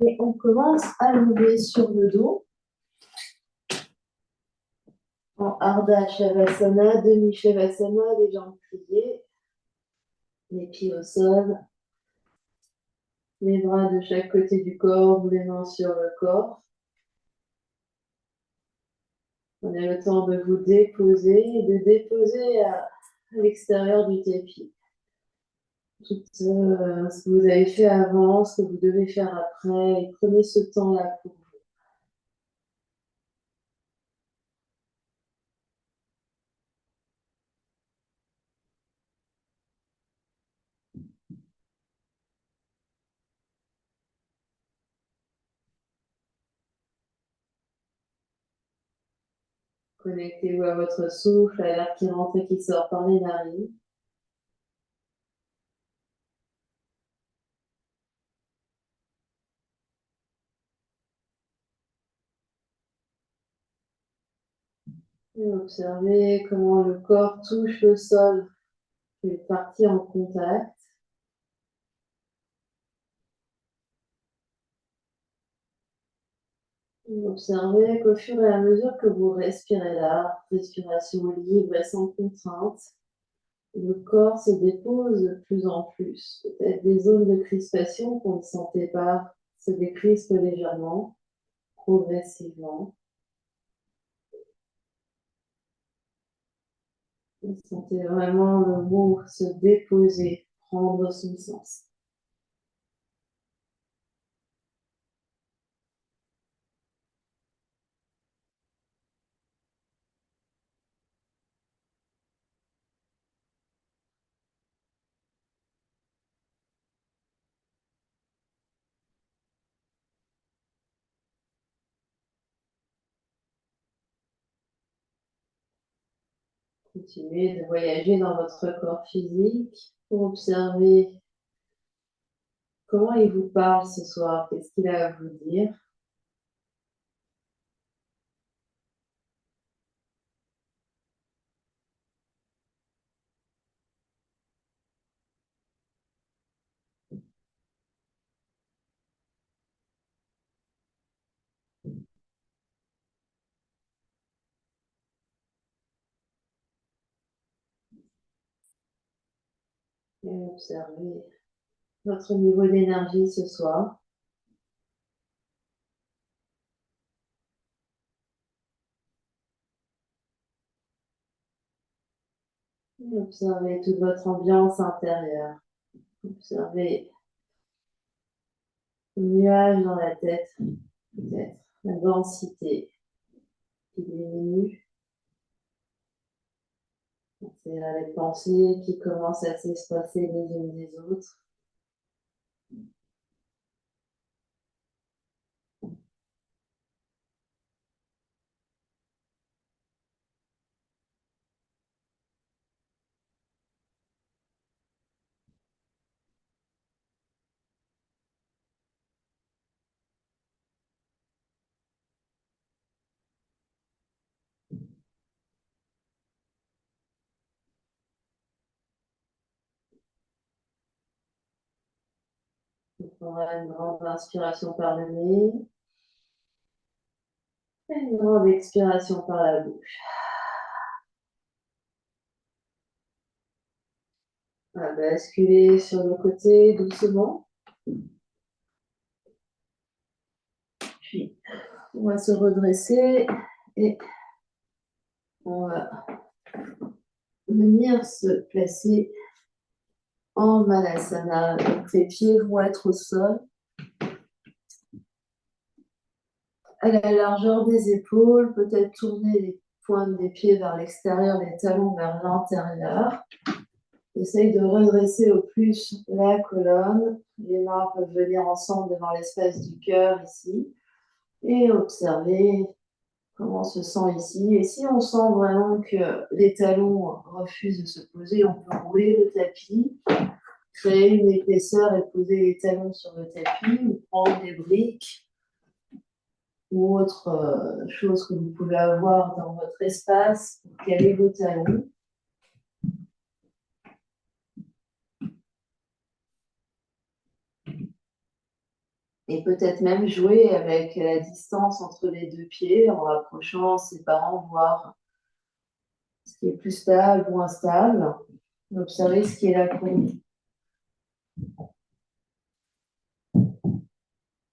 Et on commence à lever sur le dos en Ardha Shavasana, demi-Shavasana, les jambes pliées, les pieds au sol, les bras de chaque côté du corps ou les mains sur le corps. Prenez le temps de vous déposer et de déposer à l'extérieur du tapis tout ce que vous avez fait avant, ce que vous devez faire après, et prenez ce temps-là pour vous. Connectez-vous à votre souffle, à l'air qui rentre et qui sort par les narines. Et observez comment le corps touche le sol, les parties en contact. Et observez qu'au fur et à mesure que vous respirez là, respiration libre et sans contrainte, le corps se dépose de plus en plus. Peut-être des zones de crispation qu'on ne sentait pas se décrispent légèrement, progressivement. Vous sentez vraiment le mot se déposer, prendre son sens. Continuez de voyager dans votre corps physique pour observer comment il vous parle ce soir, qu'est-ce qu'il a à vous dire. Et observez votre niveau d'énergie ce soir. Et observez toute votre ambiance intérieure. Observez le nuage dans la tête, peut-être la densité qui diminue. C'est les pensées qui commencent à s'espacer les unes des autres. On prendra une grande inspiration par le nez et une grande expiration par la bouche. On va basculer sur le côté doucement. Puis, on va se redresser et on va venir se placer en Malasana. Donc, les pieds vont être au sol, à la largeur des épaules, peut-être tourner les pointes des pieds vers l'extérieur, les talons vers l'intérieur. Essaye de redresser au plus la colonne. Les mains peuvent venir ensemble devant l'espace du cœur ici. Et observer comment on se sent ici. Et si on sent vraiment que les talons refusent de se poser, on peut rouler le tapis, créer une épaisseur et poser les talons sur le tapis ou prendre des briques ou autre chose que vous pouvez avoir dans votre espace pour caler vos talons. Et peut-être même jouer avec la distance entre les deux pieds en rapprochant ses parents, voir ce qui est plus stable ou instable, observer ce qui est là pour nous.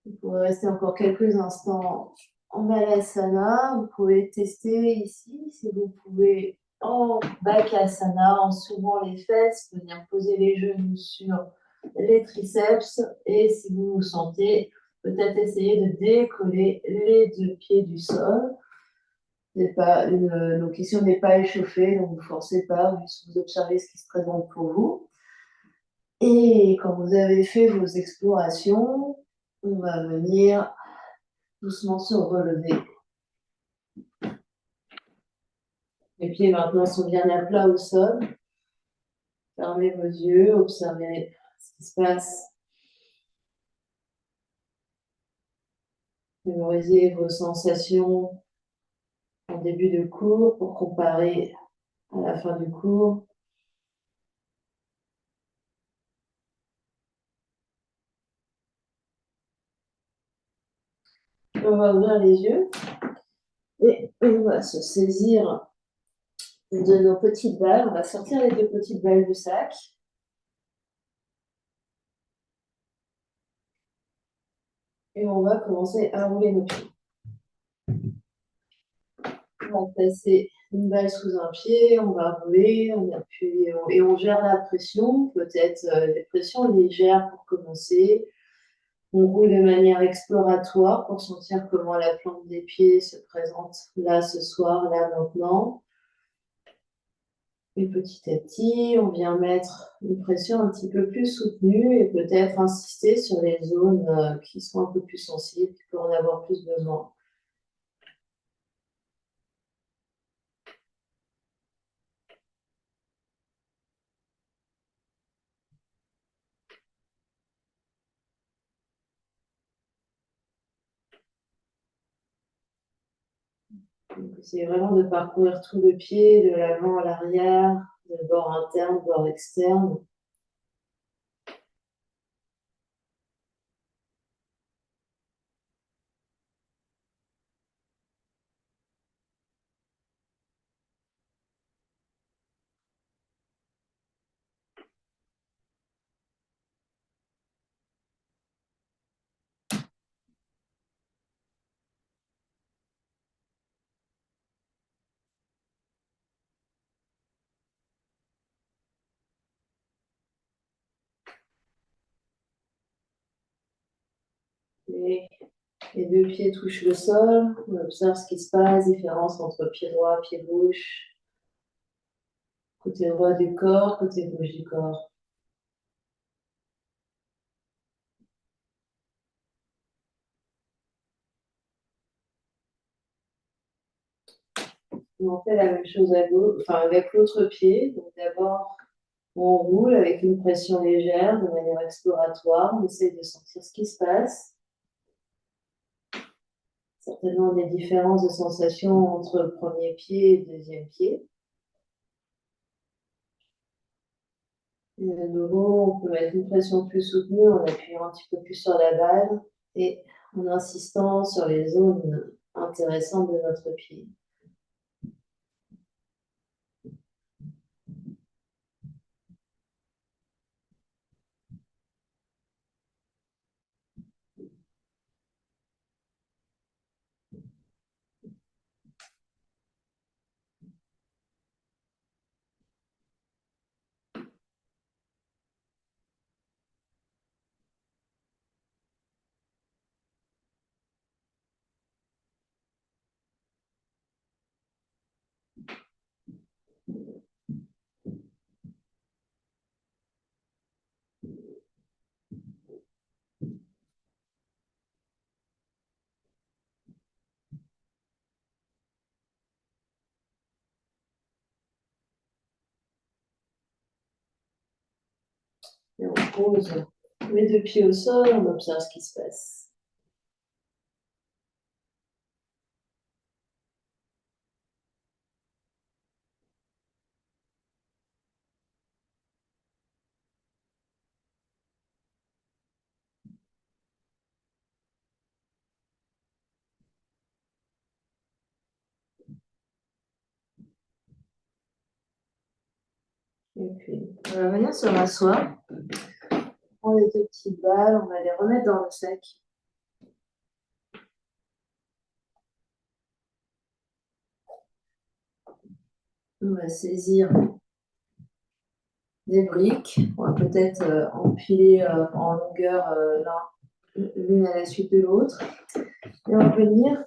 Vous pouvez rester encore quelques instants en Balasana. Vous pouvez tester ici si vous pouvez en Bakasana, en soulevant les fesses, venir poser les genoux sur les triceps. Et si vous vous sentez, peut-être essayer de décoller les deux pieds du sol. Nos questions n'est pas échauffée, donc vous ne forcez pas, vous observez ce qui se présente pour vous. Et quand vous avez fait vos explorations, on va venir doucement se relever. Les pieds maintenant sont bien à plat au sol. Fermez vos yeux, observez ce qui se passe. Mémorisez vos sensations en début de cours pour comparer à la fin du cours. On va ouvrir les yeux et on va se saisir de nos petites balles. On va sortir les deux petites balles du sac. Et on va commencer à rouler nos pieds. On va placer une balle sous un pied, on va rouler, on appuie et on gère la pression, peut-être des pressions légères pour commencer. On roule de manière exploratoire pour sentir comment la plante des pieds se présente là ce soir, là maintenant. Et petit à petit, on vient mettre une pression un petit peu plus soutenue et peut-être insister sur les zones qui sont un peu plus sensibles, qui peuvent en avoir plus besoin. Donc, essayez vraiment de parcourir tout le pied, de l'avant à l'arrière, de bord interne, bord externe. Et les deux pieds touchent le sol. On observe ce qui se passe, différence entre pied droit, pied gauche, côté droit du corps, côté gauche du corps. Et on fait la même chose à gauche, enfin avec l'autre pied. Donc d'abord, on roule avec une pression légère, de manière exploratoire. On essaie de sentir ce qui se passe. Certainement des différences de sensations entre le premier pied et le deuxième pied. Et de nouveau, on peut mettre une pression plus soutenue en appuyant un petit peu plus sur la balle et en insistant sur les zones intéressantes de notre pied. Et on pose les deux pieds au sol, on observe ce qui se passe. Et puis, on va venir se rasseoir. On prend les deux petites balles, on va les remettre dans le sac. On va saisir des briques. On va peut-être empiler en longueur l'une à la suite de l'autre. Et on va venir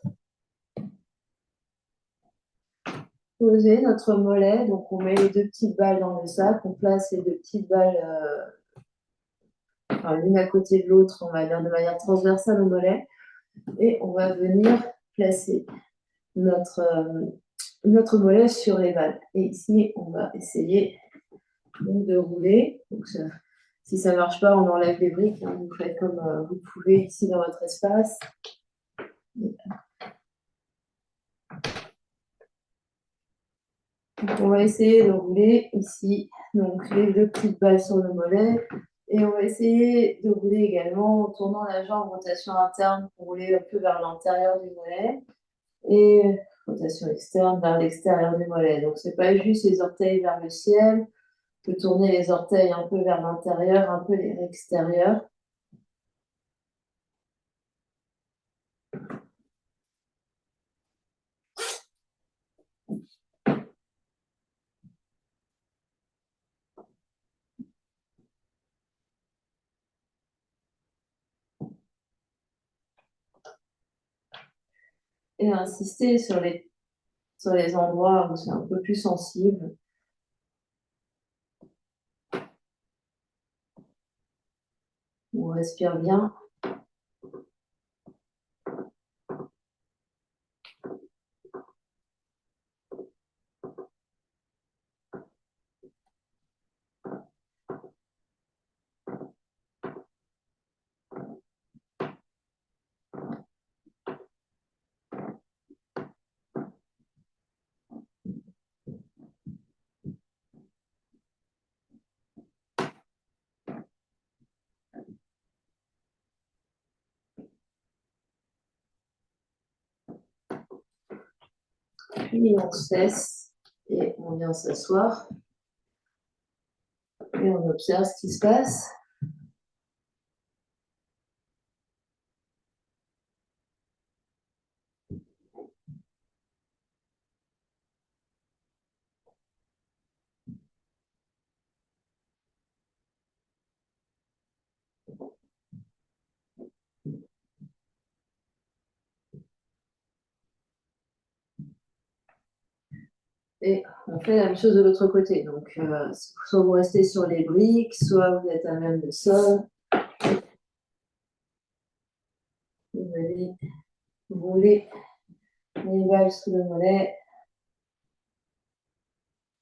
poser notre mollet. Donc, on met les deux petites balles dans le sac. On place les deux petites balles l'une à côté de l'autre, on va dire de manière transversale au mollet. Et on va venir placer notre mollet sur les balles. Et ici, on va essayer donc, de rouler. Donc, si ça ne marche pas, on enlève les briques. Hein, vous faites comme vous pouvez ici dans votre espace. Donc, on va essayer de rouler ici, donc les deux petites balles sur le mollet. Et on va essayer de rouler également en tournant la jambe, rotation interne pour rouler un peu vers l'intérieur du mollet. Et rotation externe vers l'extérieur du mollet. Donc, ce n'est pas juste les orteils vers le ciel. On peut tourner les orteils un peu vers l'intérieur, un peu vers l'extérieur. Et insister sur les endroits où c'est un peu plus sensible. On respire bien. Puis on cesse et on vient s'asseoir. Et on observe ce qui se passe. Et on fait la même chose de l'autre côté. Donc, soit vous restez sur les briques, soit vous êtes à même le sol. Vous allez rouler les balles sous le mollet.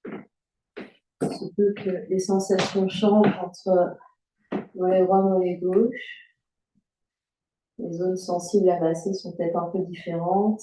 Il se peut que les sensations changent entre mollet droit et mollet gauche. Les zones sensibles à masser sont peut-être un peu différentes.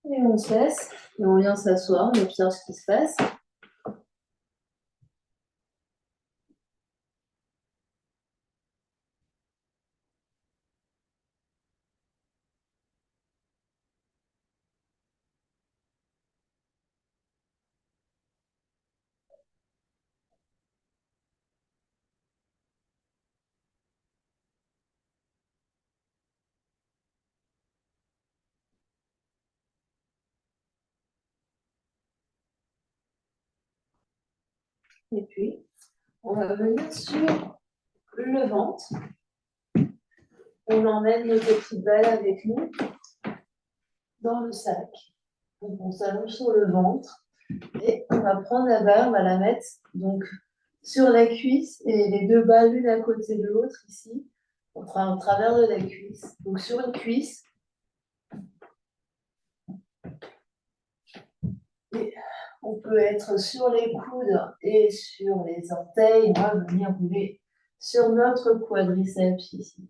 Et on cesse, et on vient s'asseoir, on observe ce qui se passe. Et puis, on va venir sur le ventre. On emmène nos petites balles avec nous dans le sac. Donc, on s'allonge sur le ventre et on va prendre la balle, on va la mettre donc sur la cuisse et les deux balles l'une à côté de l'autre ici, au travers de la cuisse. Donc, sur une cuisse. Et on peut être sur les coudes et sur les orteils. On va venir rouler sur notre quadriceps ici.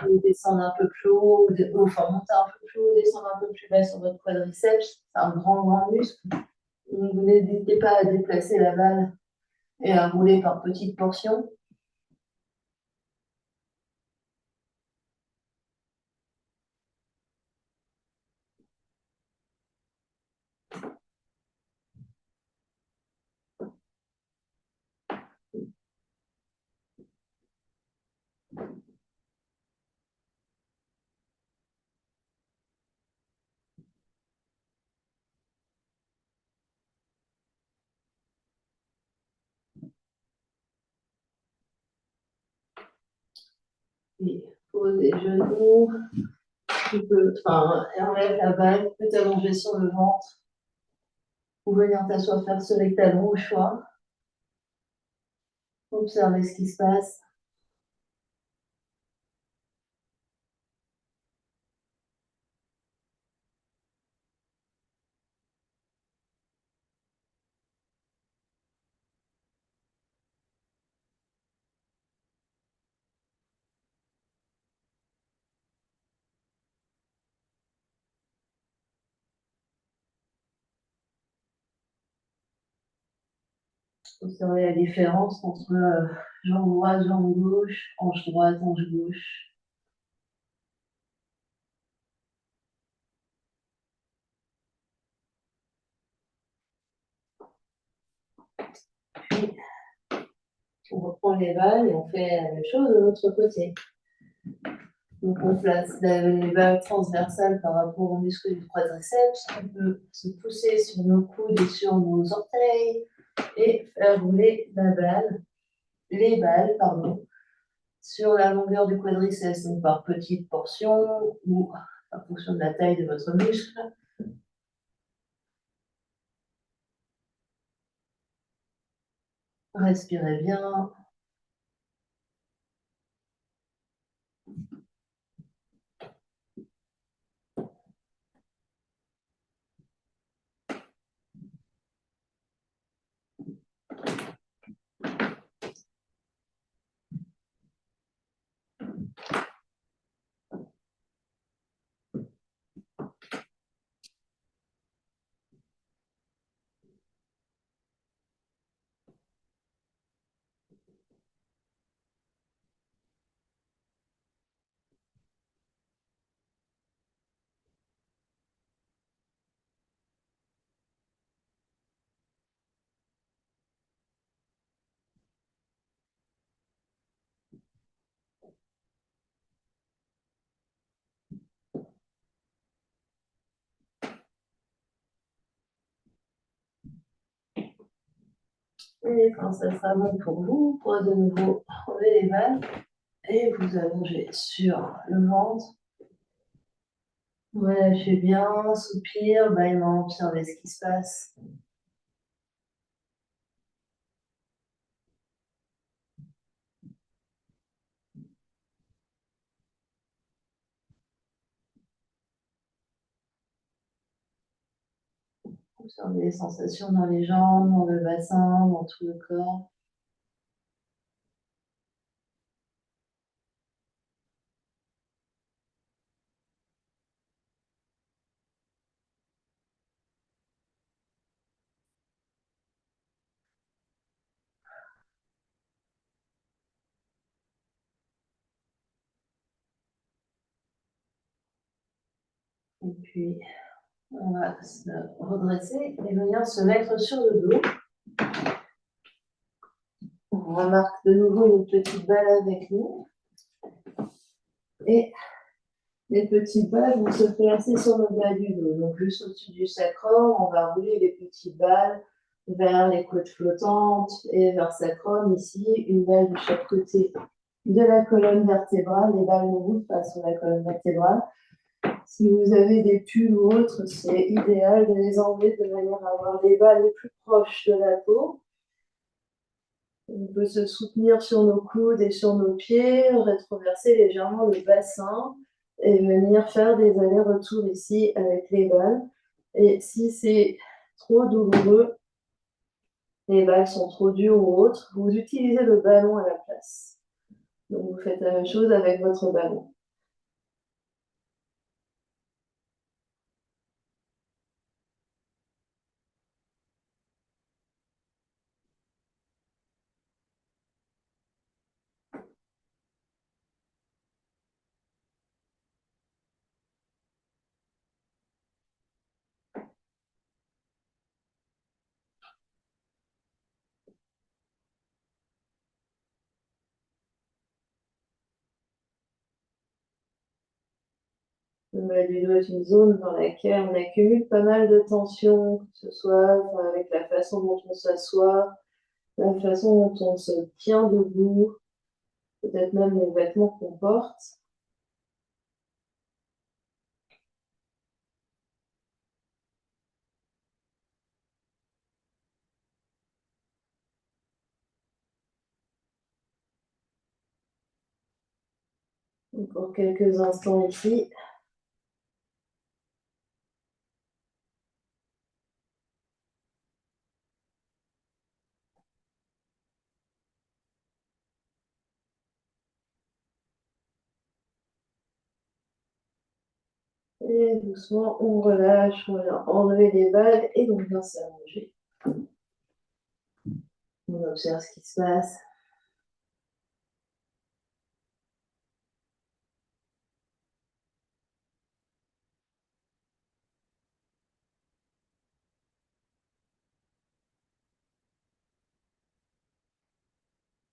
Ou descendre un peu plus haut, enfin monter un peu plus haut, descendre un peu plus bas sur votre quadriceps. C'est un grand muscle. Donc, vous n'hésitez pas à déplacer la balle et à rouler par petites portions. Et pose les genoux. Tu peux, enfin, enlève la balle, tu peux t'allonger sur le ventre ou venir t'asseoir faire sur les talons au choix. Observez ce qui se passe. Observez la différence entre jambe droite, jambe gauche, hanche droite, hanche gauche. Puis, on reprend les balles et on fait la même chose de l'autre côté. Donc, on place les balles transversales par rapport aux muscles du quadriceps. On peut se pousser sur nos coudes et sur nos orteils et faire rouler les balles, pardon, sur la longueur du quadriceps, donc par petites portions ou en fonction de la taille de votre muscle. Respirez bien. Et quand ça sera bon pour vous, vous pourrez de nouveau enlever les balles et vous allonger sur le ventre. Relâchez bien, soupir, bâillement, observez ce qui se passe. Observez les sensations dans les jambes, dans le bassin, dans tout le corps. Et puis, on va se redresser et venir se mettre sur le dos. On remarque de nouveau une petite balle avec nous. Et les petites balles vont se placer sur le bas du dos. Donc, juste au-dessus du sacrum, on va rouler les petites balles vers les côtes flottantes et vers sacrum. Ici, une balle de chaque côté de la colonne vertébrale. Les balles ne roulent pas sur la colonne vertébrale. Si vous avez des pulls ou autres, c'est idéal de les enlever de manière à avoir les balles les plus proches de la peau. On peut se soutenir sur nos coudes et sur nos pieds, rétroverser légèrement le bassin et venir faire des allers-retours ici avec les balles. Et si c'est trop douloureux, les balles sont trop dures ou autres, vous utilisez le ballon à la place. Donc vous faites la même chose avec votre ballon. Le bas du dos est une zone dans laquelle on accumule pas mal de tension, que ce soit avec la façon dont on s'assoit, la façon dont on se tient debout, peut-être même les vêtements qu'on porte. Donc, pour quelques instants ici. Et doucement, on relâche, on vient enlever les balles et on vient s'allonger. On observe ce qui se passe.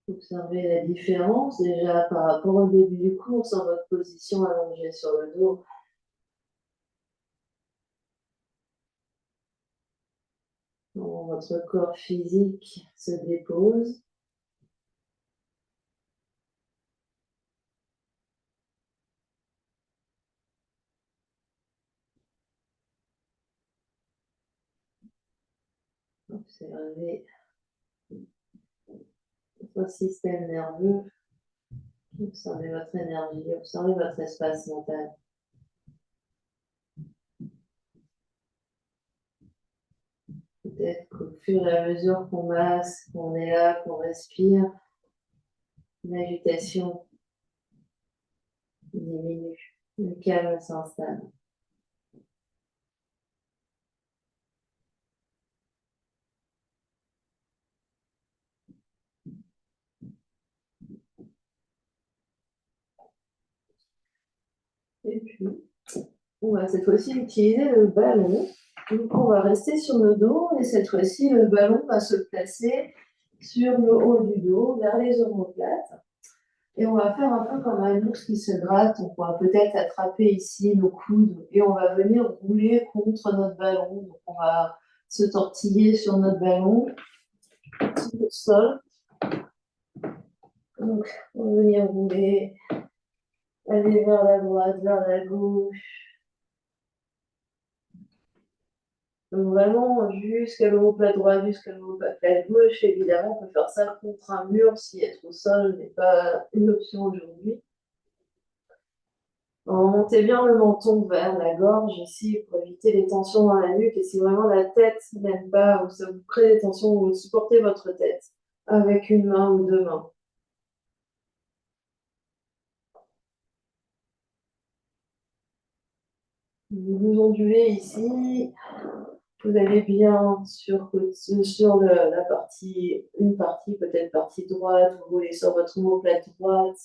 Observez la différence déjà par rapport au début du cours sur votre position allongée sur le dos. Votre corps physique se dépose. Observez votre système nerveux. Observez votre énergie. Observez votre espace mental. Peut-être qu'au fur et à mesure qu'on masse, qu'on est là, qu'on respire, l'agitation diminue, le calme s'installe. Et puis, on va cette fois-ci utiliser le ballon. Donc, on va rester sur le dos et cette fois-ci, le ballon va se placer sur le haut du dos, vers les omoplates. Et on va faire un peu comme un ours qui se gratte. On pourra peut-être attraper ici nos coudes et on va venir rouler contre notre ballon. Donc, on va se tortiller sur notre ballon, sur le sol. Donc, on va venir rouler, aller vers la droite, vers la gauche. Donc vraiment jusqu'à l'omoplate droite, jusqu'à l'omoplate gauche. Évidemment, on peut faire ça contre un mur si être au sol n'est pas une option aujourd'hui. Montez bien le menton vers la gorge ici pour éviter les tensions dans la nuque. Et si vraiment la tête n'aime pas ou ça vous crée des tensions, vous supportez votre tête avec une main ou deux mains. Vous vous ondulez ici. Vous allez bien sur la partie, une partie, peut-être partie droite. Vous roulez sur votre omoplate droite.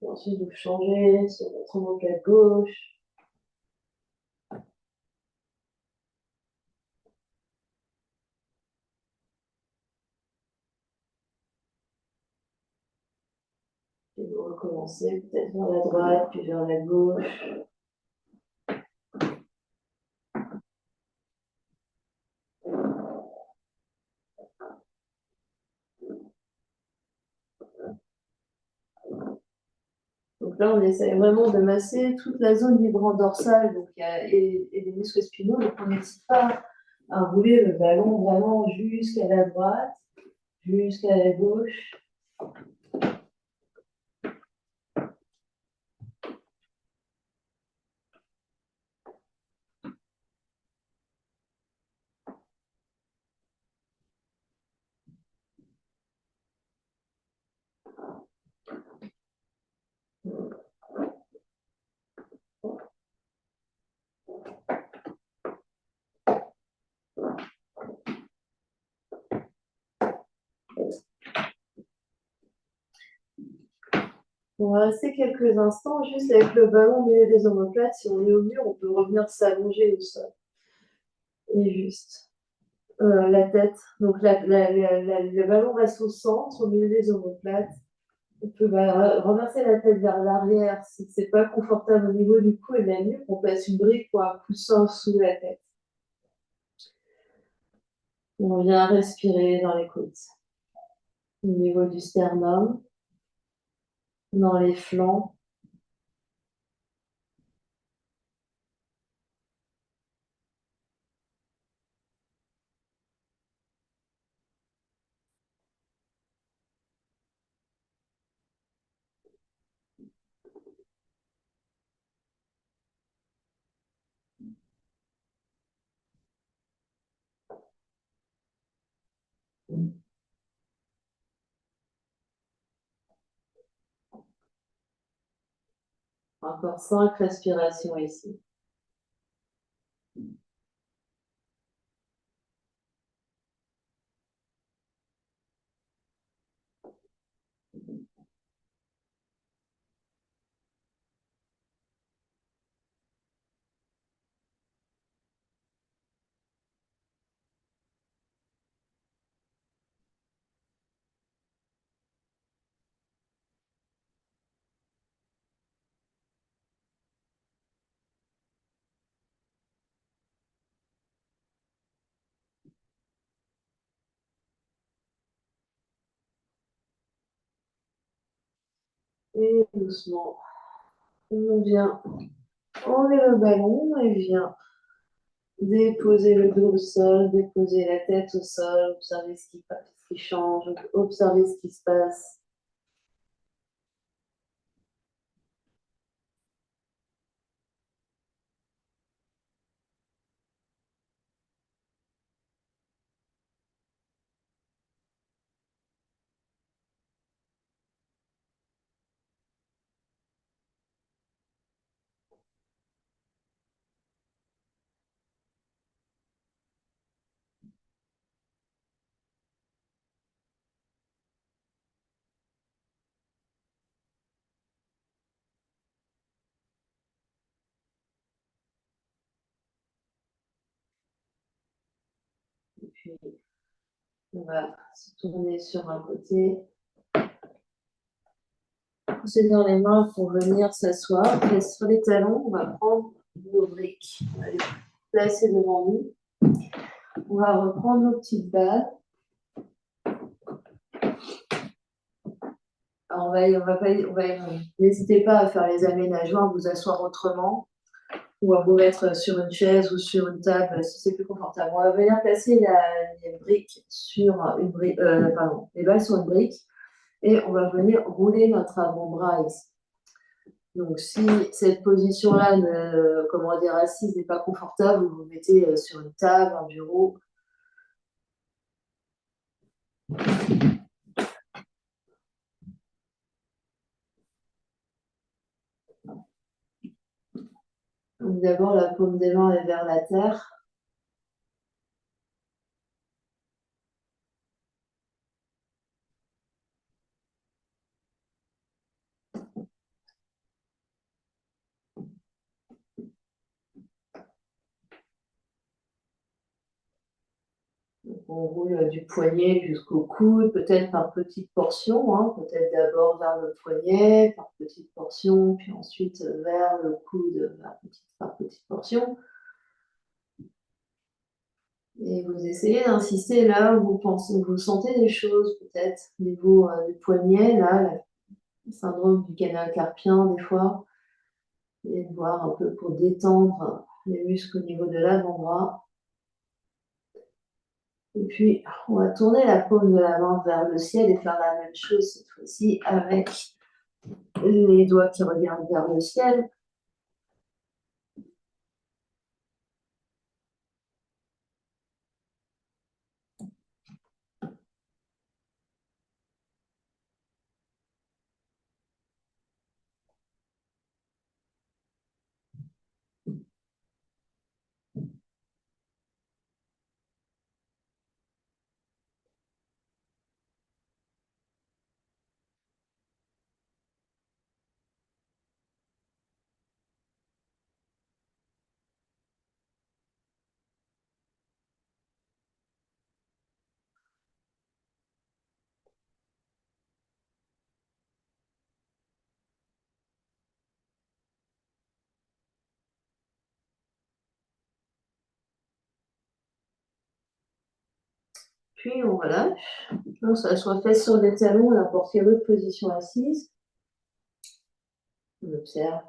Et ensuite, vous changez sur votre omoplate gauche. Et vous recommencez peut-être vers la droite, puis vers la gauche. Donc là, on essaye vraiment de masser toute la zone vibrante dorsale donc, et des muscles spinaux. Donc on n'hésite pas à rouler le ballon vraiment jusqu'à la droite, jusqu'à la gauche. On va rester quelques instants juste avec le ballon au milieu des omoplates. Si on est au mur, on peut revenir s'allonger au sol. Et juste la tête. Donc le ballon reste au centre, au milieu des omoplates. On peut reverser la tête vers l'arrière si c'est pas confortable au niveau du cou et de la nuque. On place une brique ou un coussin sous la tête. On vient respirer dans les côtes, au niveau du sternum, dans les flancs. Encore 5 respirations ici. Et doucement, on vient enlever le ballon et vient déposer le dos au sol, déposer la tête au sol, observer ce qui change, observer ce qui se passe. Puis, on va se tourner sur un côté, pousser dans les mains pour venir s'asseoir. Et sur les talons, on va prendre nos briques. On va les placer devant nous. On va reprendre nos petites balles. Alors n'hésitez pas à faire les aménagements, à vous asseoir autrement ou à vous mettre sur une chaise ou sur une table si c'est plus confortable. On va venir placer les briques sur une brique, les balles sur une brique et on va venir rouler notre avant-bras ici. Donc, si cette position-là, comment dire, assise n'est pas confortable, vous vous mettez sur une table, un bureau. Donc, d'abord, la paume des mains est vers la terre. On roule du poignet jusqu'au coude, peut-être par petites portions, hein, peut-être d'abord vers le poignet, par petites portions, puis ensuite vers le coude, par petites portions. Et vous essayez d'insister là où vous pensez, où vous sentez des choses, peut-être au niveau du poignet, là, le syndrome du canal carpien, des fois, et de voir un peu pour détendre les muscles au niveau de l'avant-bras. Et puis, on va tourner la paume de la main vers le ciel et faire la même chose cette fois-ci avec les doigts qui regardent vers le ciel. Puis on relâche. On s'assoit fesses sur les talons, n'importe quelle autre position assise. On observe.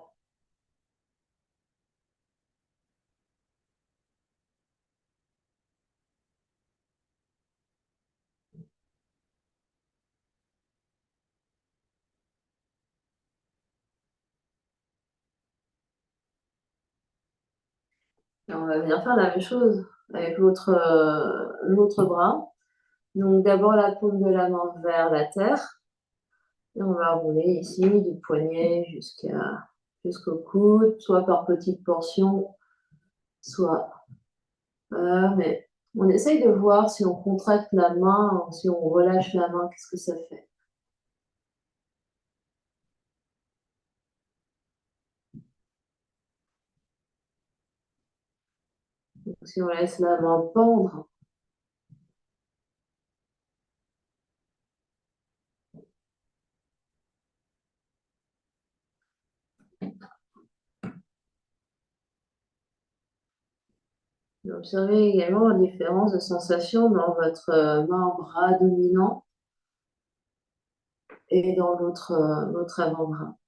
Et on va venir faire la même chose avec l'autre bras. Donc d'abord la paume de la main vers la terre. Et on va rouler ici du poignet jusqu'au coude, soit par petites portions, soit. Mais on essaye de voir si on contracte la main, si on relâche la main, qu'est-ce que ça fait. Donc, si on laisse la main pendre, observez également la différence de sensation dans votre main-bras dominant et dans l'autre avant-bras.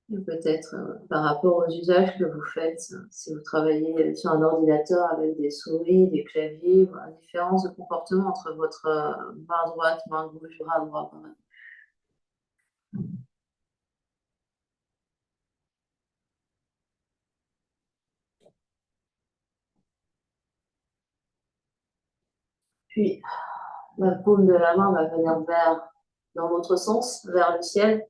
Peut-être par rapport aux usages que vous faites, si vous travaillez sur un ordinateur avec des souris, des claviers, voilà, différence de comportement entre votre main droite, main gauche, bras droit, par exemple. Puis la paume de la main va venir dans l'autre sens, vers le ciel.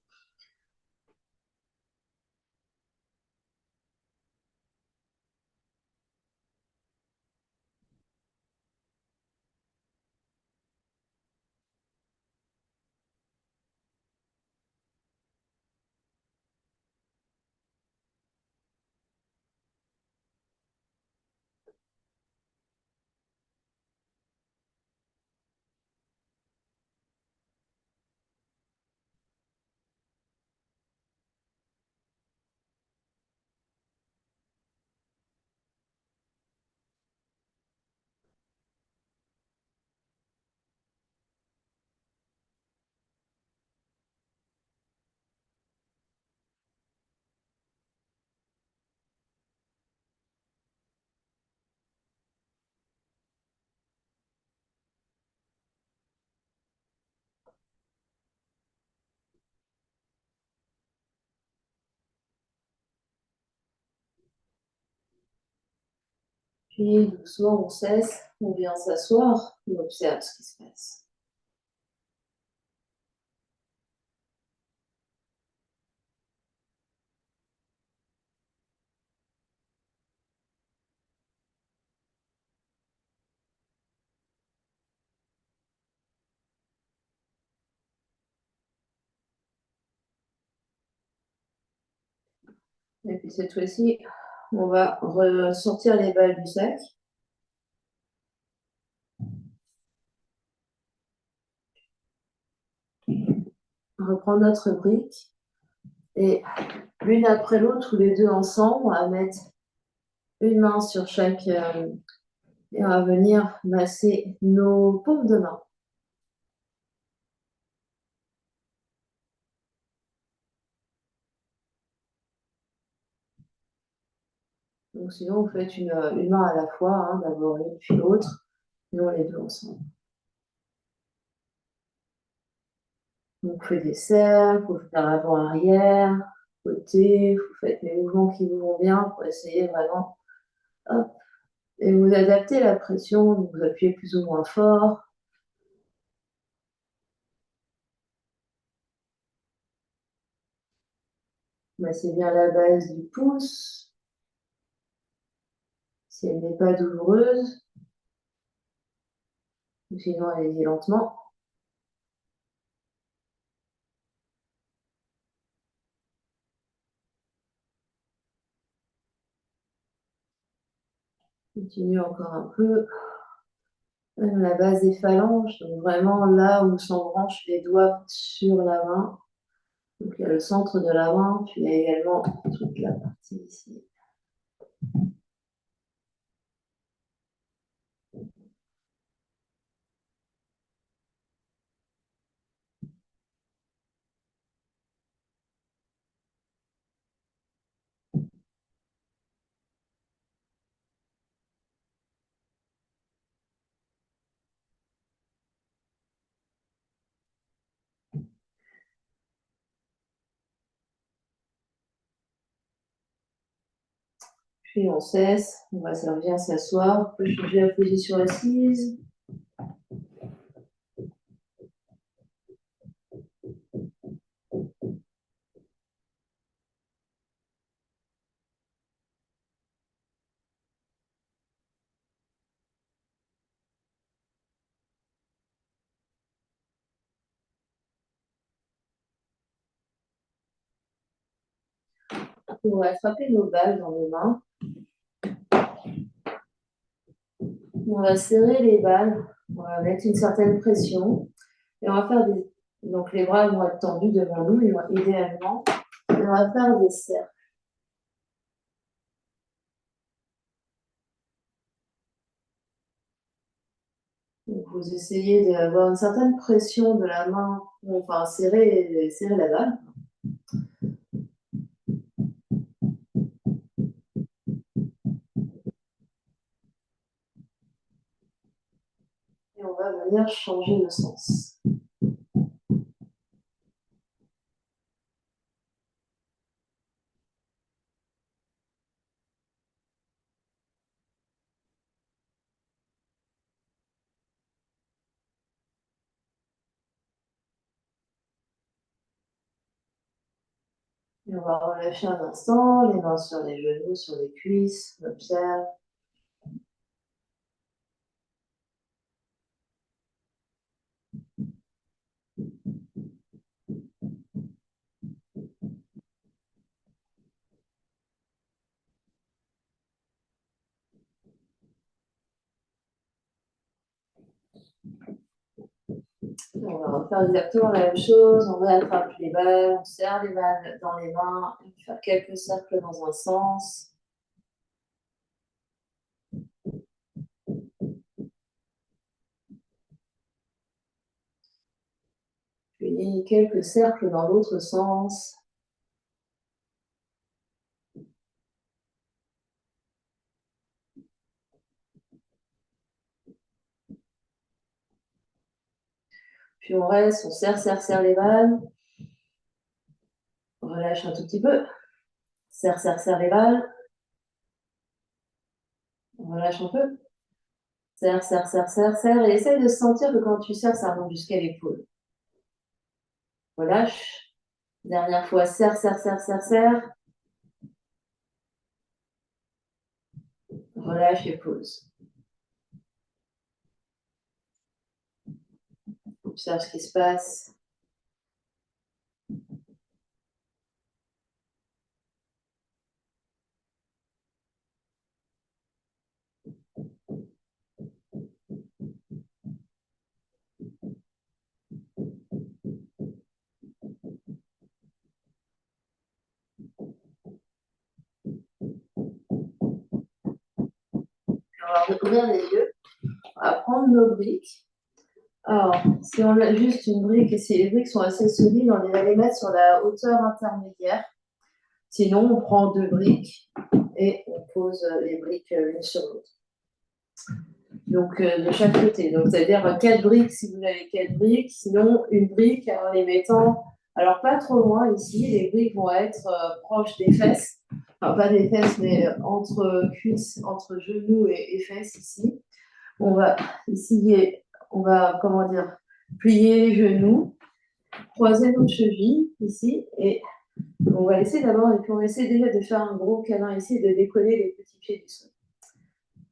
Puis doucement, on cesse, on vient s'asseoir, on observe ce qui se passe. Et puis cette fois-ci, On va ressortir les balles du sac. Reprendre notre brique et l'une après l'autre ou les deux ensemble, on va mettre une main sur chaque et on va venir masser nos paumes de main. Donc sinon, vous faites une main à la fois, hein, d'abord l'une puis l'autre, sinon les deux ensemble. Donc, vous faites des cercles, vous faites avant-arrière, côté, vous faites les mouvements qui vous vont bien pour essayer vraiment, hop, et vous adaptez la pression, donc vous appuyez plus ou moins fort. Massez bien la base du pouce, si elle n'est pas douloureuse, sinon allez-y lentement. Continue encore un peu. Même la base des phalanges, donc vraiment là où s'embranchent les doigts sur la main. Donc il y a le centre de la main, puis il y a également toute la partie ici. Puis on cesse, on va bien s'asseoir, on peut changer la position assise. On va attraper nos balles dans les mains. On va serrer les balles, on va mettre une certaine pression. Et on va faire des... Donc les bras vont être tendus devant nous, idéalement. Et on va faire des cercles. Donc vous essayez d'avoir une certaine pression de la main, enfin serrer la balle. Et on va venir changer de sens. Et on va relâcher un instant, les mains sur les genoux, sur les cuisses, on observe. On va refaire exactement la même chose, on réattrape les balles, on serre les balles dans les mains, on va faire quelques cercles dans un sens. Puis quelques cercles dans l'autre sens. Puis on reste, on serre les balles. On relâche un tout petit peu. Serre les balles. On relâche un peu. Serre. Et essaye de sentir que quand tu serres, ça monte jusqu'à l'épaule. Relâche. Dernière fois, serre. Relâche et pose. Observe ce qui se passe. va ouvrir les yeux. On va prendre nos briques. Alors, si on a juste une brique et si les briques sont assez solides, on va les mettre sur la hauteur intermédiaire. Sinon, on prend 2 briques et on pose les briques l'une sur l'autre. Donc, de chaque côté. Donc, c'est-à-dire 4 briques si vous avez 4 briques. Sinon, une brique en les mettant, alors pas trop loin ici. Les briques vont être proches des fesses. Enfin, pas des fesses, mais entre cuisses, entre genoux et fesses ici. On va ici, on va, comment dire, plier les genoux, croiser nos chevilles ici et on va laisser d'abord, et puis on va essayer déjà de faire un gros câlin ici et de décoller les petits pieds du sol.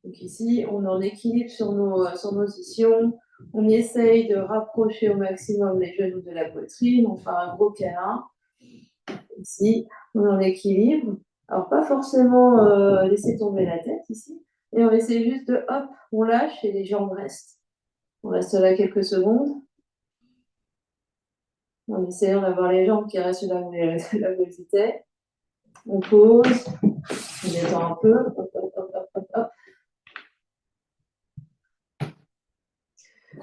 Donc ici, on est en équilibre sur nos ischions. On essaye de rapprocher au maximum les genoux de la poitrine. On fait un gros câlin. Ici, on est en équilibre. Alors, pas forcément laisser tomber la tête ici. Et on essaie juste de, hop, on lâche et les jambes restent. On reste là quelques secondes. En essayant d'avoir les jambes qui restent là où elles étaient. On pose. On détend un peu. Hop, hop, hop, hop, hop, hop.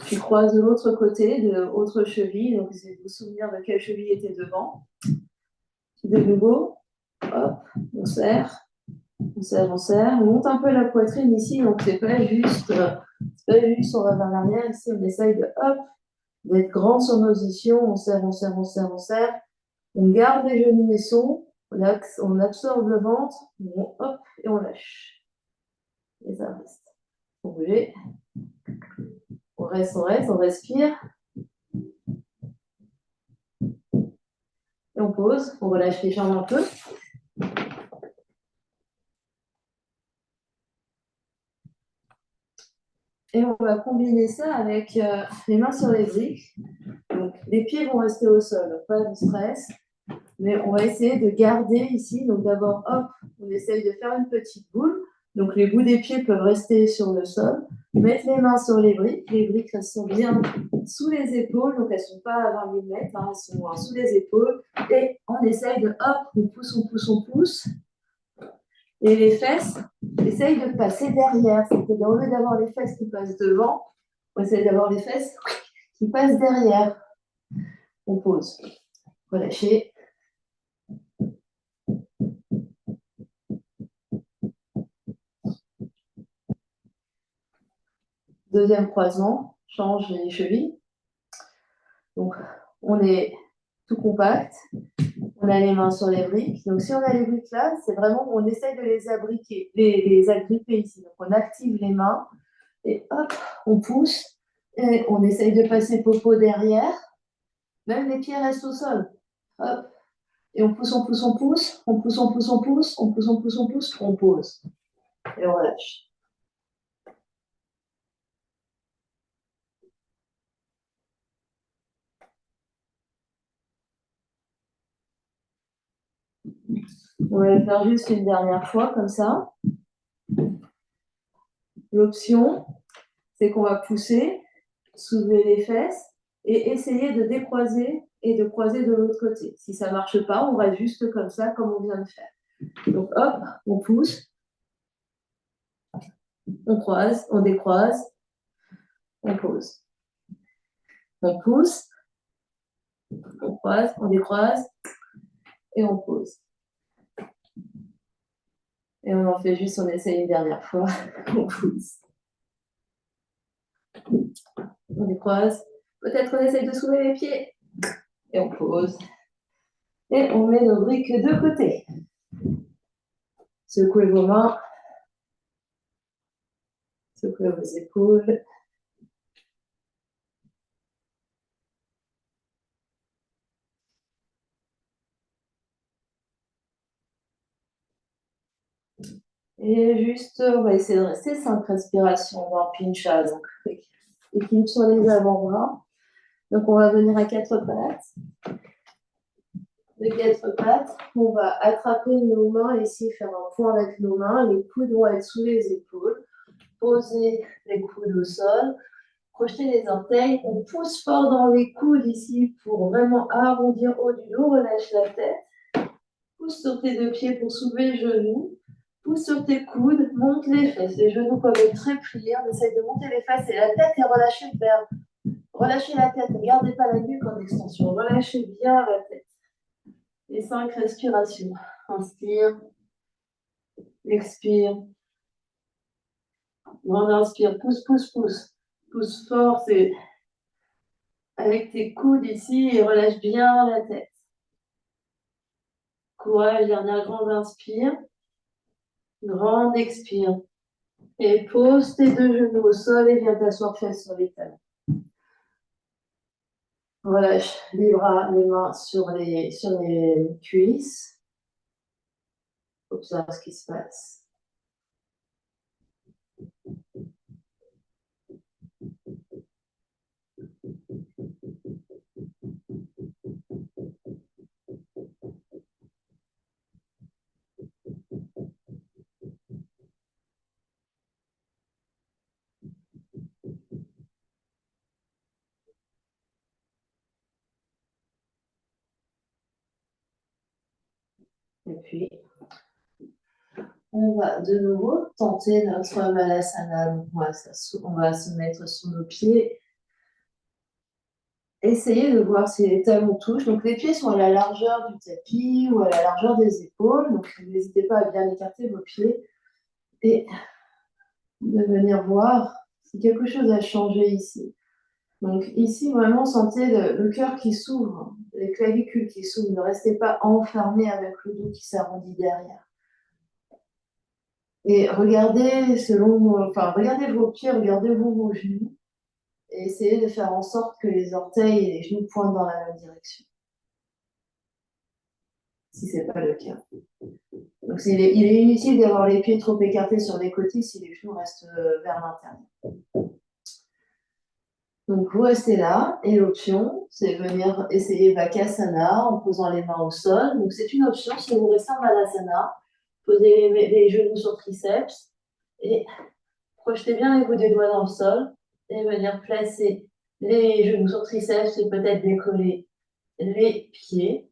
Puis croise de l'autre côté, de l'autre cheville. Donc, essayez de vous souvenir de quelle cheville était devant. De nouveau, hop, on serre, on serre, on serre. On monte un peu la poitrine ici. Donc, c'est pas juste on va vers l'arrière. Ici, on essaye de, hop, d'être grand sur nos ischions. On serre, on serre, on serre, on serre. On garde les genoux naissants. On absorbe le ventre. Hop, et on lâche. Et ça reste. On bouge. On reste, on respire. Et on pose, on relâche les jambes un peu. Et on va combiner ça avec les mains sur les briques. Donc, les pieds vont rester au sol, donc pas de stress. Mais on va essayer de garder ici. Donc d'abord, hop, on essaye de faire une petite boule. Donc les bouts des pieds peuvent rester sur le sol. Mettre les mains sur les briques. Les briques sont bien sous les épaules. Donc elles ne sont pas à 20 mm, hein, elles sont sous les épaules. Et on essaye de, hop, on pousse, on pousse, on pousse. Et les fesses, essaye de passer derrière. C'est-à-dire, au lieu d'avoir les fesses qui passent devant, on essaye d'avoir les fesses qui passent derrière. On pose. Relâchez. Deuxième croisement, change les chevilles. Donc, on est tout compact. On a les mains sur les briques. Donc, si on a les briques là, c'est vraiment, on essaye de les abriquer, les agripper ici. Donc, on active les mains et hop, on pousse. Et on essaye de passer popo derrière. Même les pieds restent au sol. Hop. Et on pousse, on pousse, on pousse. On pousse, on pousse, on pousse. On pousse, on pousse, on pousse. On pose. Et on lâche. On va le faire juste une dernière fois, comme ça. L'option, c'est qu'on va pousser, soulever les fesses et essayer de décroiser et de croiser de l'autre côté. Si ça ne marche pas, on reste juste comme ça, comme on vient de faire. Donc, hop, on pousse, on croise, on décroise, on pose. On pousse, on croise, on décroise et on pose. Et on en fait juste, on essaye une dernière fois, on pousse. On décroise. Peut-être on essaye de soulever les pieds et on pose. Et on met nos briques de côté. Secouez vos mains. Secouez vos épaules. Et juste, on va essayer de rester 5 respirations dans Pincha. Donc, équilibre sur les avant-bras. Donc, on va venir à 4 pattes. De 4 pattes, on va attraper nos mains ici, faire un point avec nos mains. Les coudes vont être sous les épaules. Poser les coudes au sol. Projeter les orteils. On pousse fort dans les coudes ici pour vraiment arrondir haut du dos. Relâche la tête. Pousse sur tes 2 pieds pour soulever les genoux. Pousse sur tes coudes, monte les fesses. Les genoux peuvent être très pliés. On essaye de monter les fesses et la tête et relâcher le verbe. Relâchez la tête, ne gardez pas la nuque en extension. Relâchez bien la tête. Et 5 respirations. Inspire, expire. Grande inspire, pousse, pousse, pousse. Pousse fort, c'est avec tes coudes ici et relâche bien la tête. Courage, dernière grande inspire. Grande expire. Et pose tes deux genoux au sol et viens t'asseoir face sur les talons. Relâche les bras, les mains sur les cuisses. Observe ce qui se passe. Et puis, on va de nouveau tenter notre Malasana. Donc, on va se mettre sur nos pieds. Essayez de voir si les talons touchent. Donc, les pieds sont à la largeur du tapis ou à la largeur des épaules. Donc, n'hésitez pas à bien écarter vos pieds et de venir voir si quelque chose a changé ici. Donc, ici, vraiment, sentez le cœur qui s'ouvre, les clavicules qui s'ouvrent. Ne restez pas enfermés avec le dos qui s'arrondit derrière. Et regardez regardez vos pieds, regardez-vous vos genoux et essayez de faire en sorte que les orteils et les genoux pointent dans la même direction. Si ce n'est pas le cas. Donc, il est inutile d'avoir les pieds trop écartés sur les côtés si les genoux restent vers l'intérieur. Donc, vous restez là et l'option, c'est venir essayer Vakasana en posant les mains au sol. Donc, c'est une option si vous restez en Malasana. Posez les genoux sur triceps et projetez bien les bouts des doigts dans le sol et venir placer les genoux sur triceps et peut-être décoller les pieds.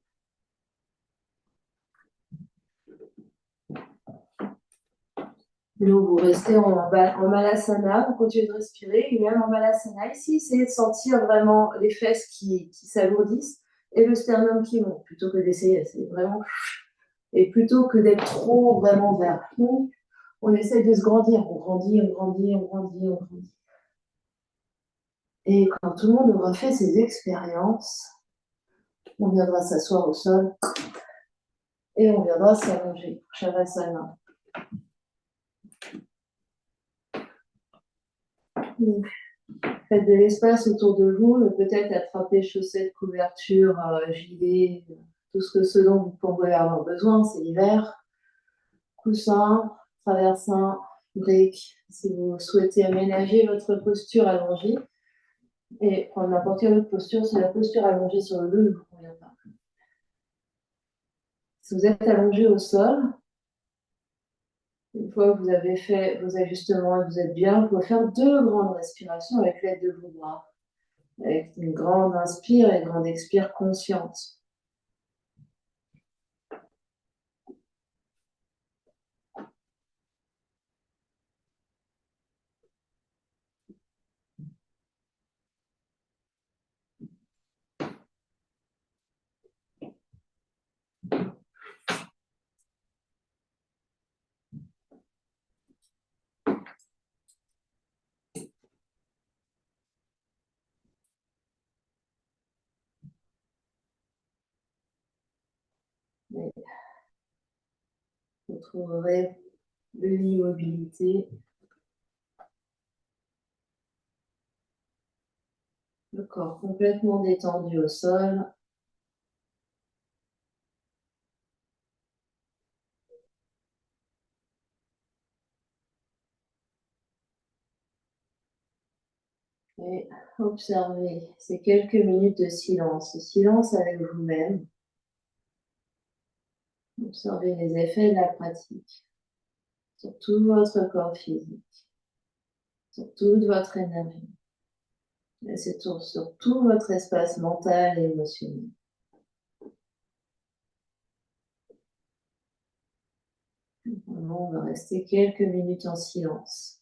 Donc, vous restez en Malasana, vous continuez de respirer, et même en Malasana, ici, essayez de sentir vraiment les fesses qui s'alourdissent et le sternum qui monte, plutôt que d'essayer, c'est vraiment... Et plutôt que d'être trop vraiment vers nous, on essaye de se grandir, on grandit, on grandit, on grandit, on grandit. Et quand tout le monde aura fait ses expériences, on viendra s'asseoir au sol et on viendra s'allonger pour Shavasana. Donc, faites de l'espace autour de vous, peut-être attraper chaussettes, couvertures, gilets, tout ce dont vous pourrez avoir besoin, c'est l'hiver. Coussin, traversin, briques, si vous souhaitez aménager votre posture allongée. Et prendre n'importe quelle autre posture, si la posture allongée sur le dos ne vous convient pas. Si vous êtes allongé au sol, une fois que vous avez fait vos ajustements et que vous êtes bien, vous pouvez faire 2 grandes respirations avec l'aide de vos bras. Avec une grande inspire et une grande expire consciente. Vous trouverez de l'immobilité, le corps complètement détendu au sol. Et observez ces quelques minutes de silence, silence avec vous-même. Observez les effets de la pratique sur tout votre corps physique, sur toute votre énergie, et sur tout votre espace mental et émotionnel. Vraiment, on va rester quelques minutes en silence.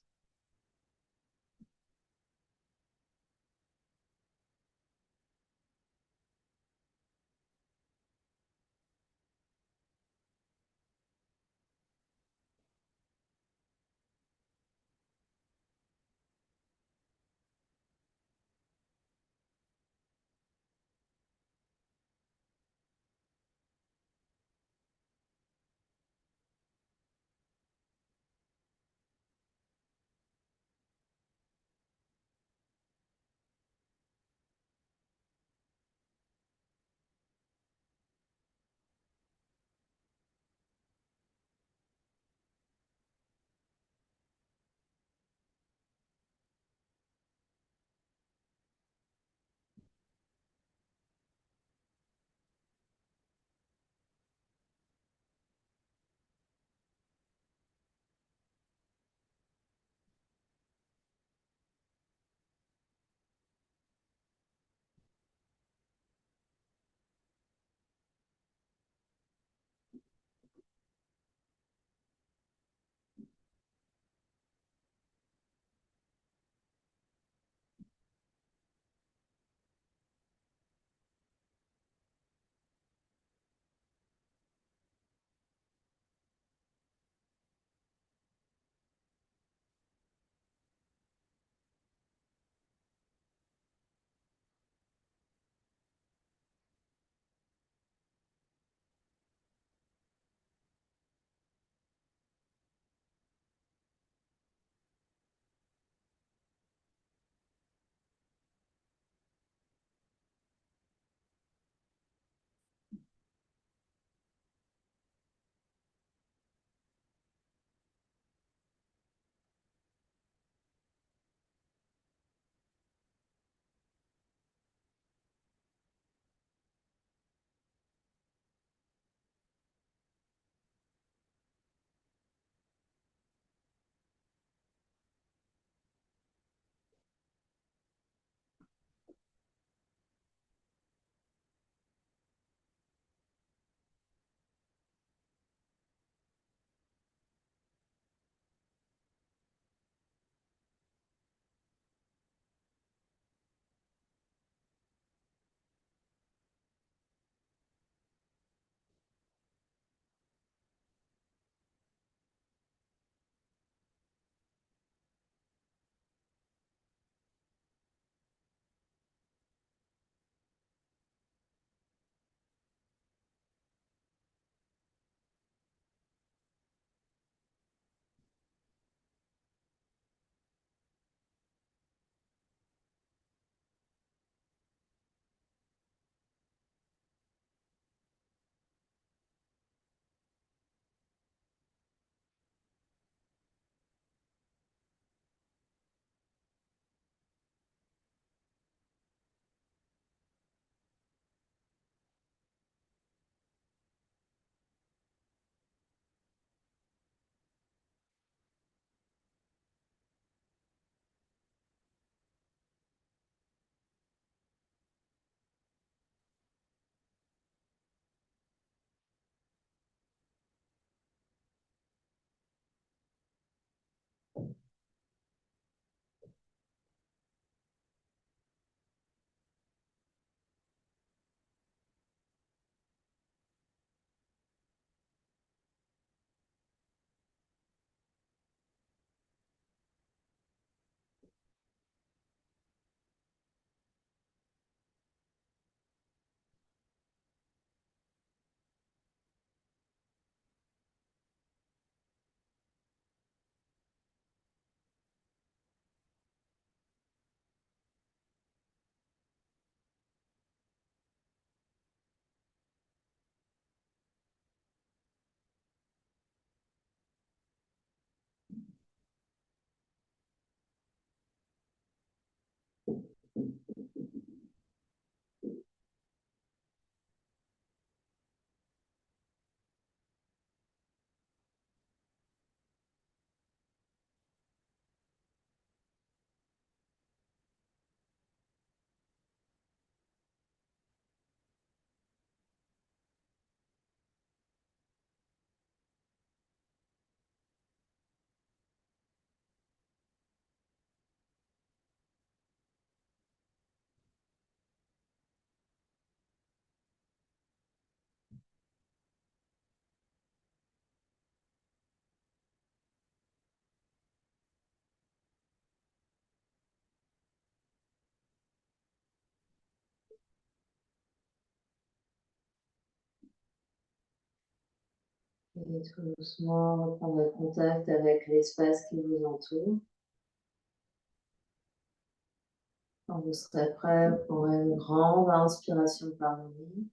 Et tout doucement, reprendre contact avec l'espace qui vous entoure. Quand vous serez prêt, vous prendrez une grande inspiration par le nez.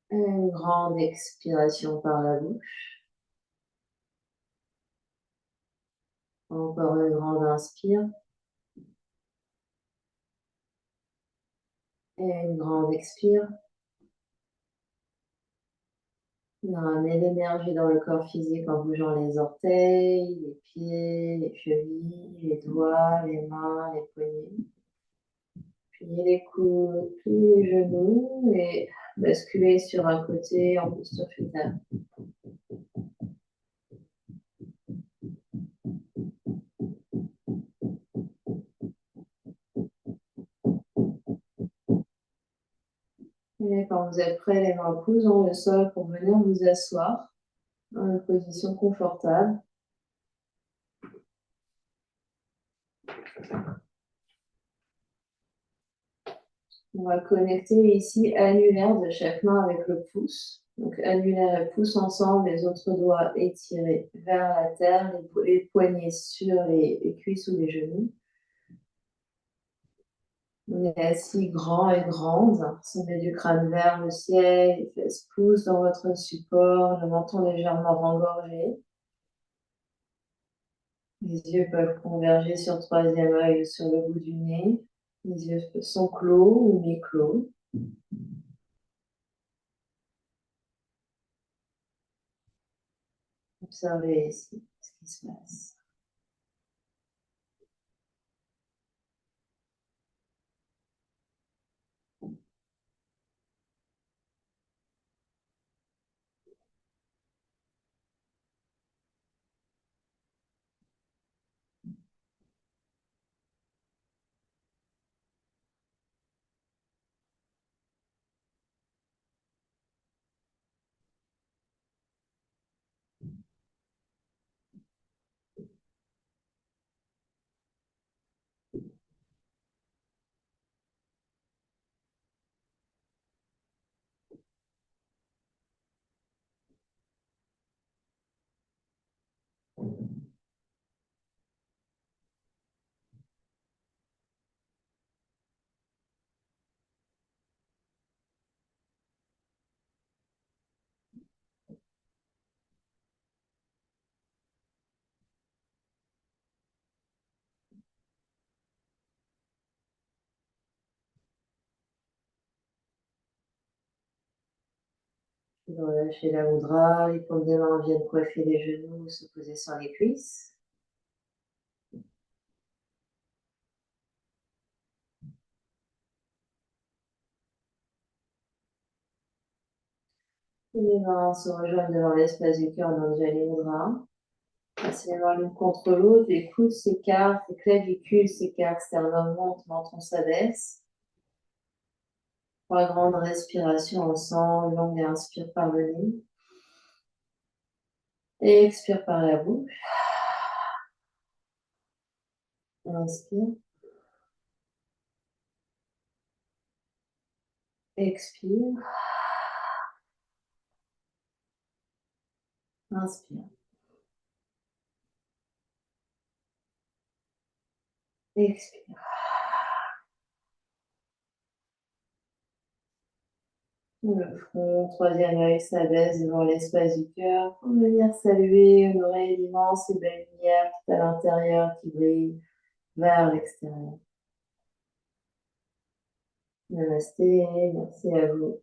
Et une grande expiration par la bouche. Encore une grande inspire. Et une grande expire. Ramenez l'énergie dans le corps physique en bougeant les orteils, les pieds, les chevilles, les doigts, les mains, les poignets. Pliez les coudes, pliez les genoux et basculez sur un côté en posture fétale. Et quand vous êtes prêt, les mains posent le sol pour venir vous asseoir dans une position confortable. On va connecter ici annulaire de chaque main avec le pouce. Donc annulaire et pouce ensemble, les autres doigts étirés vers la terre, les poignets sur les cuisses ou les genoux. On est assis grand et grande, sommet du crâne vers le ciel, les fesses poussent dans votre support, le menton légèrement rengorgé. Les yeux peuvent converger sur le troisième œil ou sur le bout du nez. Les yeux sont clos ou mi-clos. Observez ici ce qui se passe. Relâchez la mudra, les paumes des mains viennent coiffer les genoux ou se poser sur les cuisses. Les mains se rejoignent devant l'espace du cœur dans Anjali Mudra. Passez les mains l'une contre l'autre, les coudes s'écartent, les clavicules s'écartent, sternum monte, menton s'abaisse. 3 grandes respirations ensemble, longue inspire par le nez. Et expire par la bouche. Inspire. Expire. Inspire. Expire. Le front, troisième œil s'abaisse devant l'espace du cœur pour venir saluer, honorer l'immense et belle lumière qui est à l'intérieur, qui brille vers l'extérieur. Namasté, merci à vous.